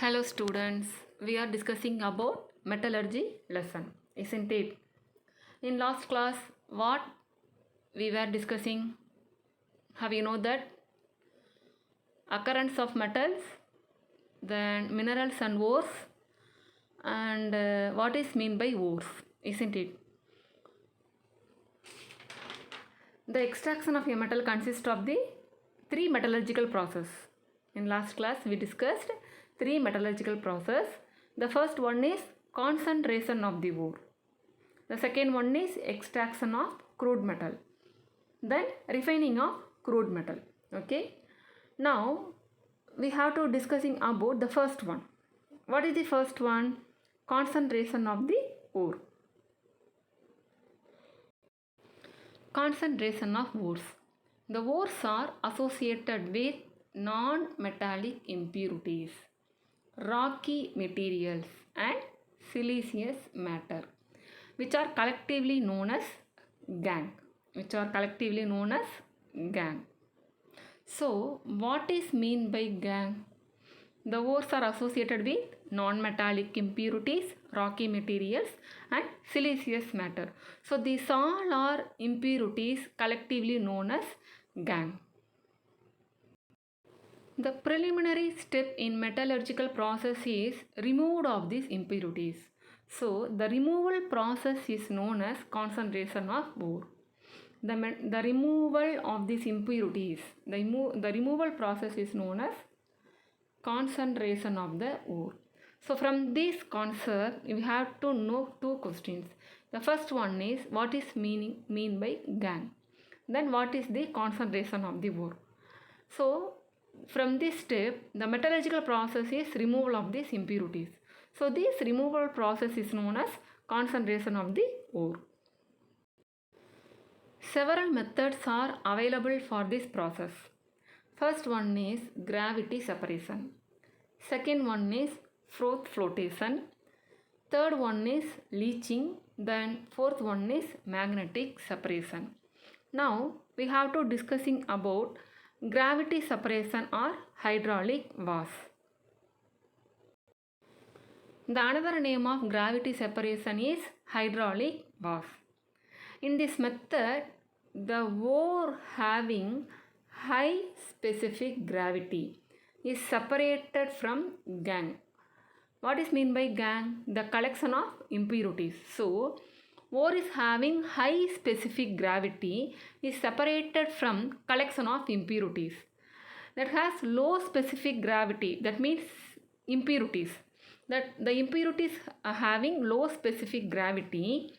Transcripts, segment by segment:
Hello students, we are discussing about metallurgy lesson, isn't it? In last class, what we were discussing, have you know that? Occurrence of metals, then minerals and ores, and what is mean by ores, isn't it? The extraction of a metal consists of the three metallurgical process. In last class, we discussed three metallurgical process. The first one is concentration of the ore. The second one is extraction of crude metal. Then refining of crude metal. Okay. Now we have to discussing about the first one. What is the first one? Concentration of the ore. Concentration of ores. The ores are associated with non-metallic impurities, rocky materials and siliceous matter, which are collectively known as gangue. So, what is mean by gangue? The ores are associated with non-metallic impurities, rocky materials and siliceous matter. So, these all are impurities collectively known as gangue. The preliminary step in metallurgical process is removal of these impurities. So, the removal process is known as concentration of ore. The removal of these impurities, the removal process is known as concentration of the ore. So from this concept we have to know two questions. The first one is what is mean by gangue. Then what is the concentration of the ore. So from this step the metallurgical process is removal of these impurities. So this removal process is known as concentration of the ore. Several methods are available for this process. First one is gravity separation. Second one is froth flotation. Third one is leaching. Then fourth one is magnetic separation. Now we have to discussing about gravity separation or hydraulic wash. The another name of gravity separation is hydraulic wash. In this method, the ore having high specific gravity is separated from gangue. What is mean by gangue? The collection of impurities. So, ore is having high specific gravity is separated from collection of impurities. That has low specific gravity, that means impurities. That the impurities are having low specific gravity,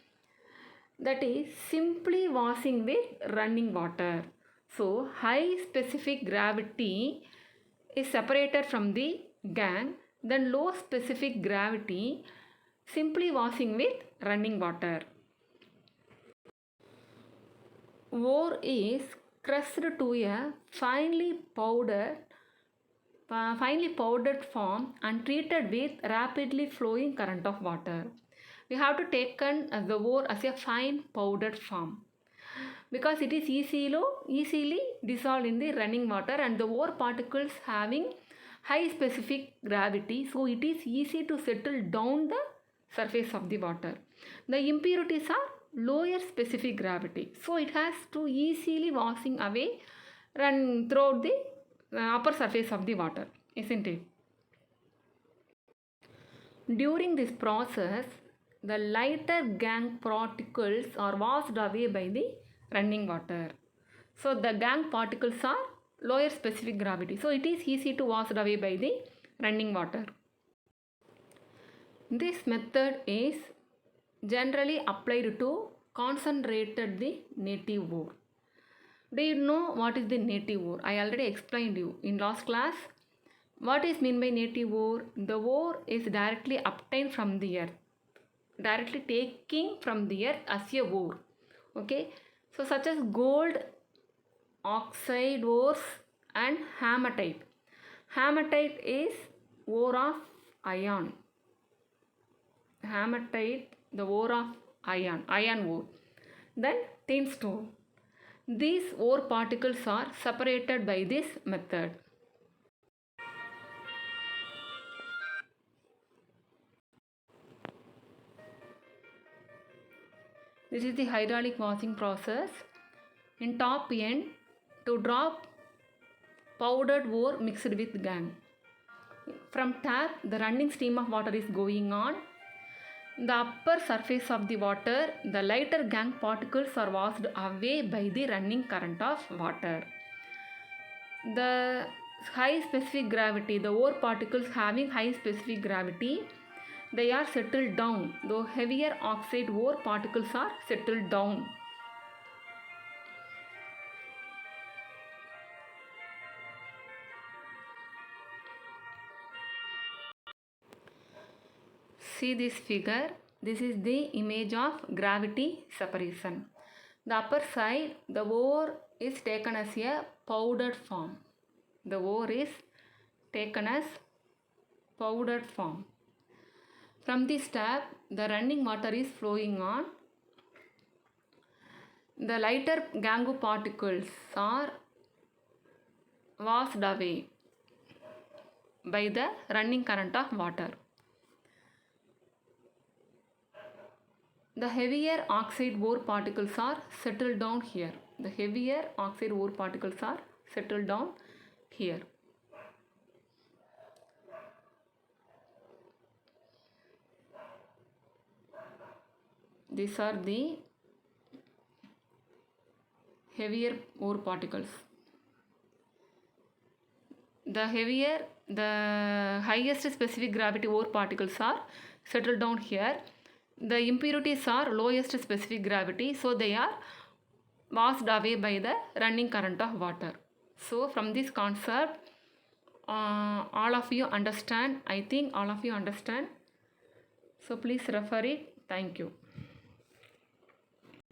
that is simply washing with running water. So, high specific gravity is separated from the gangue, then low specific gravity simply washing with running water. Ore is crushed to a finely powdered form and treated with rapidly flowing current of water. We have to take the ore as a fine powdered form because it is easily dissolved in the running water and the ore particles having high specific gravity, so it is easy to settle down the surface of the water. The impurities are lower specific gravity, so it has to easily washing away run throughout the upper surface of the water, isn't it? During this process, the lighter gangue particles are washed away by the running water. So the gangue particles are lower specific gravity, so it is easy to wash away by the running water. This method is generally applied to concentrated the native ore. Do you know what is the native ore? I already explained you in last class. What is mean by native ore? The ore is directly obtained from the earth, directly taking from the earth as a ore. Okay, so such as gold, oxide ores and hematite. Hematite is ore of iron. Hematite, the ore of iron ore. Then tin stone. These ore particles are separated by this method. This is the hydraulic washing process. In top end, to drop powdered ore mixed with gang. From tap, the running stream of water is going on. The upper surface of the water, the lighter gang particles are washed away by the running current of water. The high specific gravity, the ore particles having high specific gravity, they are settled down. The heavier oxide ore particles are settled down. See this figure. This is the image of gravity separation. The upper side, the ore is taken as a powdered form. The ore is taken as powdered form. From this tap, the running water is flowing on. The lighter gangue particles are washed away by the running current of water. The heavier oxide ore particles are settled down here. The heavier oxide ore particles are settled down here. These are the heavier ore particles. The highest specific gravity ore particles are settled down here. The impurities are lowest specific gravity, so they are washed away by the running current of water. So from this concept, all of you understand. I think all of you understand. So please refer it. Thank you.